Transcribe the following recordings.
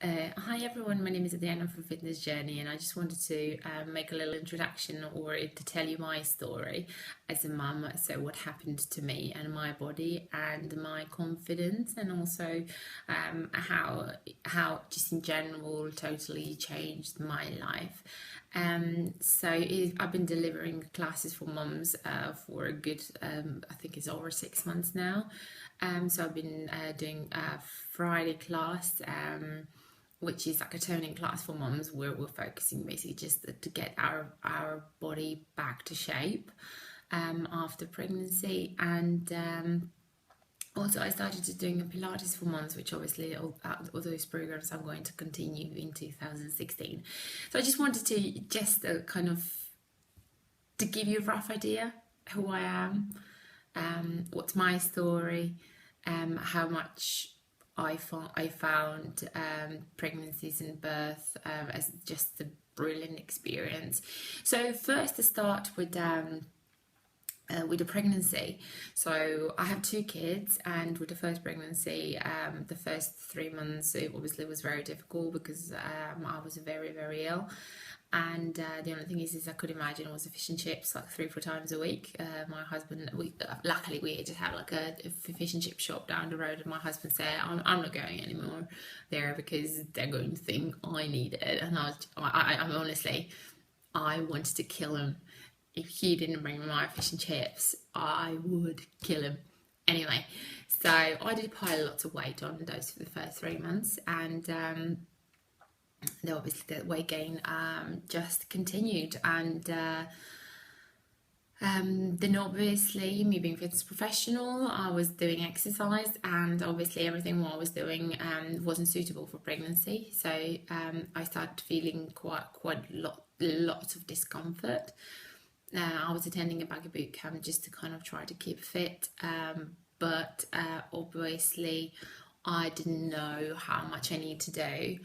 Hi everyone, my name is Adrijana from Fitness Journey, and I just wanted to make a little introduction or to tell you my story as a mum. So, what happened to me and my body and my confidence, and also how just in general totally changed my life. I've been delivering classes for mums for a good, I think it's over 6 months now. So I've been doing a Friday class. Which is like a toning class for mums, where we're focusing basically just to get our body back to shape after pregnancy. And also I started doing a Pilates for mums, which obviously all those programs I'm going to continue in 2016. So I just wanted to just kind of to give you a rough idea who I am, what's my story, how much I found pregnancies and birth as just a brilliant experience. So first to start with the pregnancy. So I have two kids, and with the first pregnancy, the first 3 months it obviously was very difficult because I was very, very ill. And the only thing is I could imagine was fish and chips like 3 or 4 times a week. My husband, luckily we just have like a fish and chip shop down the road, and my husband said, I'm not going anymore there because they're going to think I need it. And I'm honestly, I wanted to kill him. If he didn't bring me my fish and chips, I would kill him. Anyway, so I did pile lots of weight on those for the first 3 months, and obviously the weight gain just continued. And then obviously me being fitness professional, I was doing exercise, and obviously everything what I was doing wasn't suitable for pregnancy. So I started feeling quite lots of discomfort. I was attending a buggy boot camp just to kind of try to keep fit, but obviously I didn't know how much I need to do,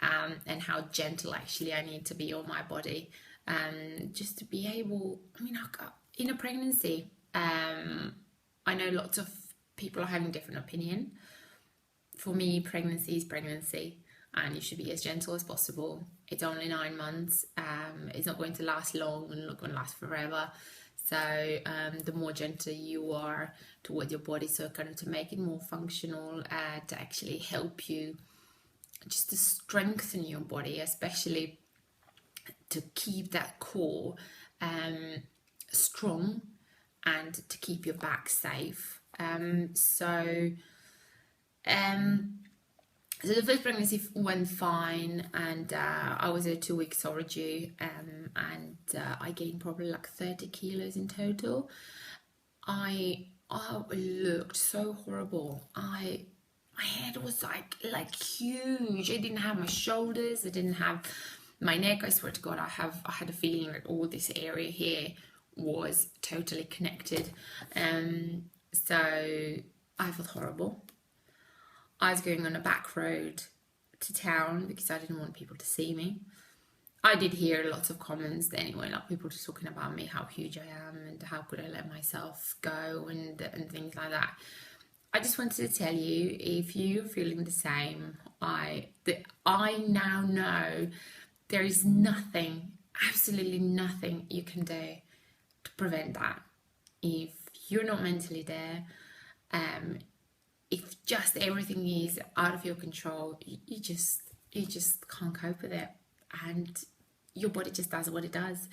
and how gentle actually I need to be on my body, just to be able, in a pregnancy, I know lots of people are having different opinion. For me, pregnancy is pregnancy, and you should be as gentle as possible. It's only 9 months. It's not going to last long and not going to last forever. So the more gentle you are towards your body, so kind of to make it more functional, to actually help you just to strengthen your body, especially to keep that core strong and to keep your back safe. So the first pregnancy went fine, and I was at 2 weeks overdue, and I gained probably like 30 kilos in total. I looked so horrible. My head was like huge. I didn't have my shoulders. I didn't have my neck. I swear to God, I had a feeling that all this area here was totally connected. So I felt horrible. I was going on a back road to town because I didn't want people to see me. I did hear lots of comments anyway, like people just talking about me, how huge I am, and how could I let myself go, and things like that. I just wanted to tell you, if you're feeling the same, I now know there is nothing, absolutely nothing you can do to prevent that. If you're not mentally there, if just everything is out of your control, you just can't cope with it, and your body just does what it does.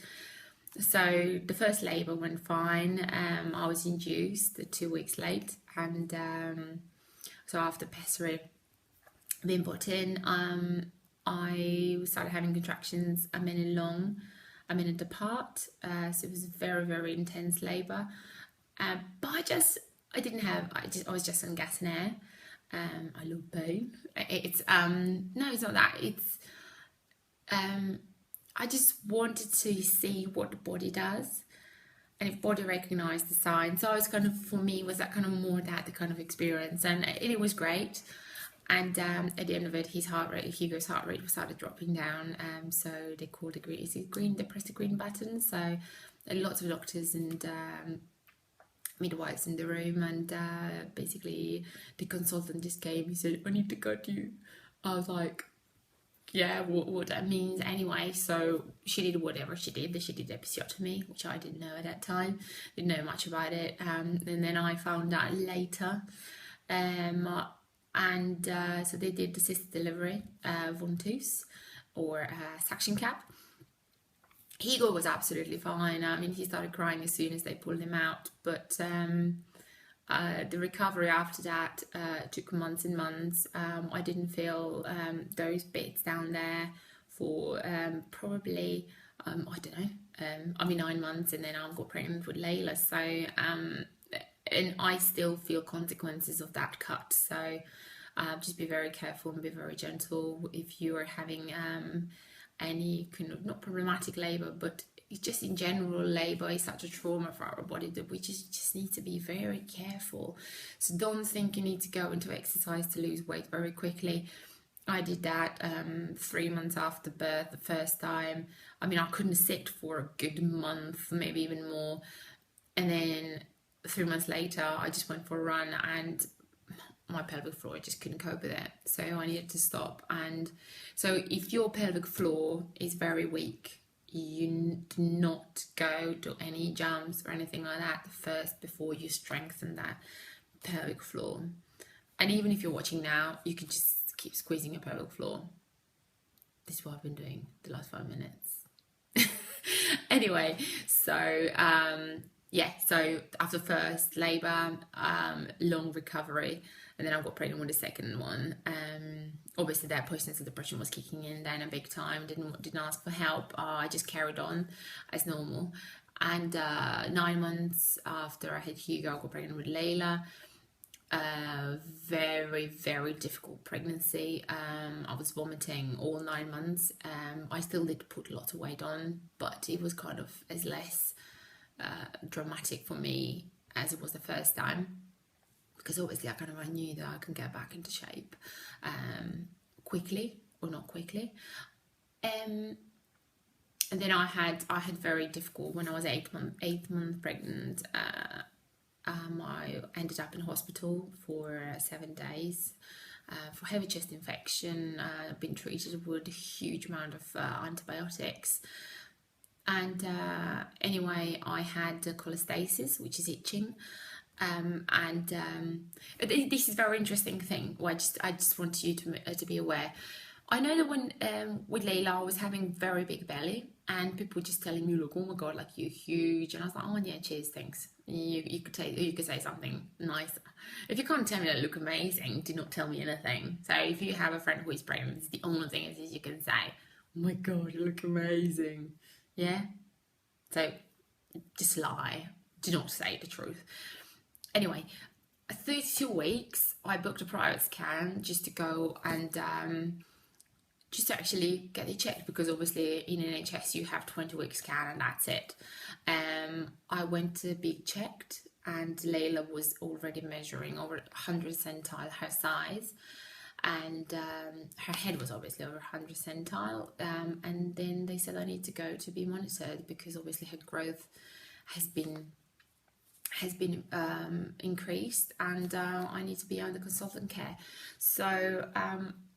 So the first labour went fine. I was induced 2 weeks late, and so after pessary being put in, I started having contractions a minute apart. So it was very, very intense labour. But I was just on gas and air. I love pain. It's no, it's not that. It's I just wanted to see what the body does, and if body recognised the signs. So I was kind of, for me, was that kind of more that the kind of experience, and it was great. And at the end of it, Hugo's heart rate started dropping down. So they called they pressed the green button. So lots of doctors and midwives in the room, and basically the consultant just came. He said, I need to cut you. I was like, yeah, what that means anyway. So she did whatever she did. She did episiotomy, which I didn't know at that time. Didn't know much about it. And then I found out later. So they did assisted delivery, ventouse or suction cap. Hugo was absolutely fine. I mean, he started crying as soon as they pulled him out, but the recovery after that took months and months. I didn't feel those bits down there for probably, I don't know, 9 months, and then I got pregnant with Layla. So, and I still feel consequences of that cut. So just be very careful and be very gentle if you are having any kind of, not problematic labor, but just in general, labor is such a trauma for our body that we just need to be very careful. So don't think you need to go into exercise to lose weight very quickly. I did that 3 months after birth the first time. I mean, I couldn't sit for a good month, maybe even more. And then 3 months later, I just went for a run and my pelvic floor just couldn't cope with it. So I needed to stop. And so if your pelvic floor is very weak, you do not go to any jumps or anything like that first before you strengthen that pelvic floor. And even if you're watching now, you can just keep squeezing your pelvic floor. This is what I've been doing the last 5 minutes. Anyway, so so after first labour, long recovery, and then I got pregnant with the second one. Obviously that postnatal depression was kicking in then a big time. Didn't ask for help. I just carried on as normal. And 9 months after I had Hugo, I got pregnant with Layla. Very, very difficult pregnancy. I was vomiting all 9 months. I still did put a lot of weight on, but it was kind of as less dramatic for me as it was the first time, because obviously I knew that I can get back into shape quickly or not quickly. And then I had very difficult when I was 8 months pregnant. I ended up in hospital for 7 days for heavy chest infection. I've been treated with a huge amount of antibiotics. And anyway, I had cholestasis, which is itching. This is a very interesting thing. Well, I just want you to be aware. I know that when with Layla, I was having very big belly, and people were just telling me, "Look, oh my god, like you're huge," and I was like, "Oh yeah, cheers, thanks." You could say something nicer. If you can't tell me that I look amazing, do not tell me anything. So if you have a friend who is pregnant, it's the only thing is you can say, "Oh my god, you look amazing." Yeah. So just lie. Do not say the truth. Anyway, 32 weeks, I booked a private scan just to go and just to actually get it checked, because obviously in NHS you have 20-week scan and that's it. I went to be checked, and Layla was already measuring over 100 centile her size, and her head was obviously over 100 centile, and then they said I need to go to be monitored because obviously her growth has been increased, and I need to be under consultant care. So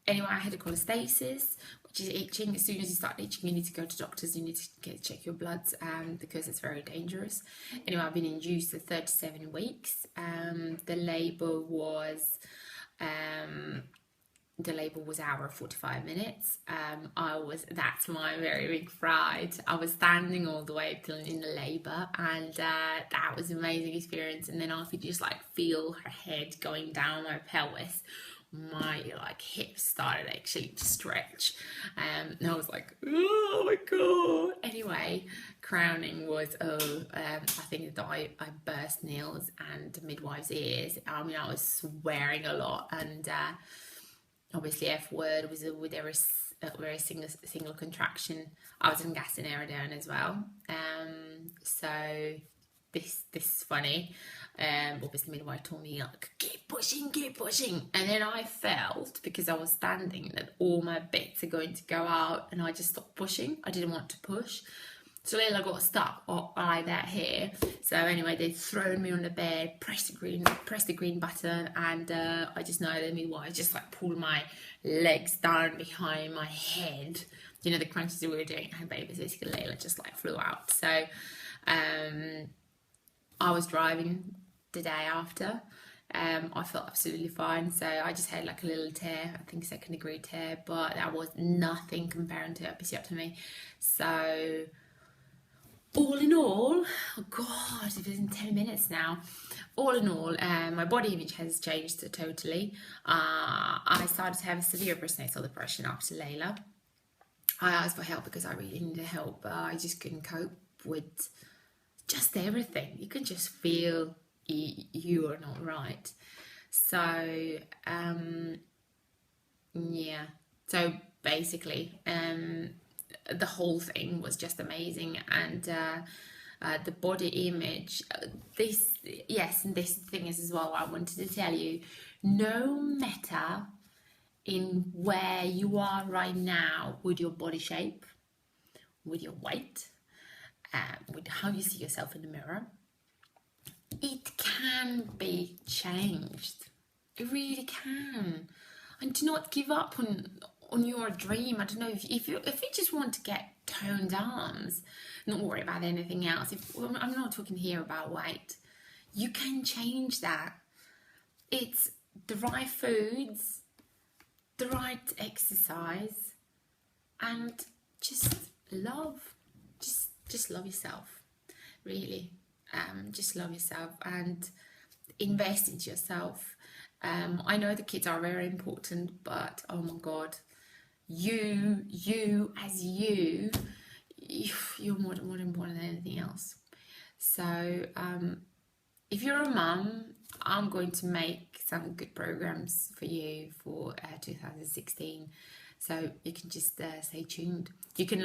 anyway, I had a cholestasis, which is itching. As soon as you start itching, you need to go to doctors. You need to check your bloods because it's very dangerous. Anyway, I've been induced for 37 weeks. The labour was hour 45 minutes. That's my very big pride. I was standing all the way till in the labour, and that was an amazing experience. And then I could just feel her head going down my pelvis. My hips started actually to stretch, and I was like, oh my god. Anyway, crowning was I think that I burst nails and midwife's ears. I mean, I was swearing a lot, and obviously F word was with every single contraction. I was in gas and air down as well. So this is funny. Obviously midwife told me keep pushing, and then I felt, because I was standing, that all my bits are going to go out, and I just stopped pushing. I didn't want to push, So Layla got stuck like that here. So anyway, they thrown me on the bed, pressed the green button, and I just know that midwife just like pulled my legs down behind my head. You know, the crunches that we were doing, and basically Layla just like flew out. So I was driving the day after. I felt absolutely fine. So I just had like a little tear, I think 2nd degree tear, but that was nothing compared to episiotomy. So all in all, oh God, it's been 10 minutes now. All in all, my body image has changed totally. I started to have severe postnatal depression after Layla. I asked for help because I really needed help. I just couldn't cope with just everything. You can just feel you are not right. So yeah, so basically the whole thing was just amazing. And the body image, this thing is as well, I wanted to tell you, no matter in where you are right now with your body shape, with your weight, with how you see yourself in the mirror, it can be changed. It really can. And do not give up on your dream. I don't know, if you just want to get toned arms, not worry about anything else. I'm not talking here about weight. You can change that. It's the right foods, the right exercise, and just love. Just love yourself, really. Just love yourself and invest into yourself. I know the kids are very important, but oh my God, you're more important than anything else. So if you're a mum, I'm going to make some good programs for you for 2016. So you can just stay tuned. You can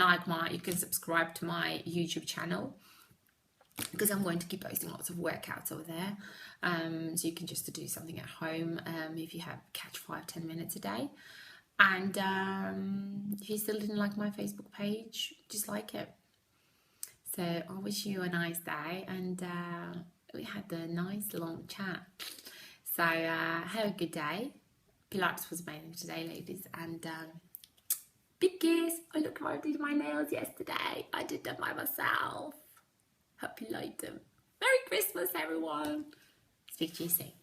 subscribe to my YouTube channel, because I'm going to keep posting lots of workouts over there. So you can just do something at home if you catch 5-10 minutes a day. And if you still didn't like my Facebook page, just like it. So I wish you a nice day, and we had a nice long chat. So have a good day. Pilates was amazing today, ladies, and big kiss. I did my nails yesterday. I did them by myself. Hope you liked them. Merry Christmas, everyone. Speak to you soon.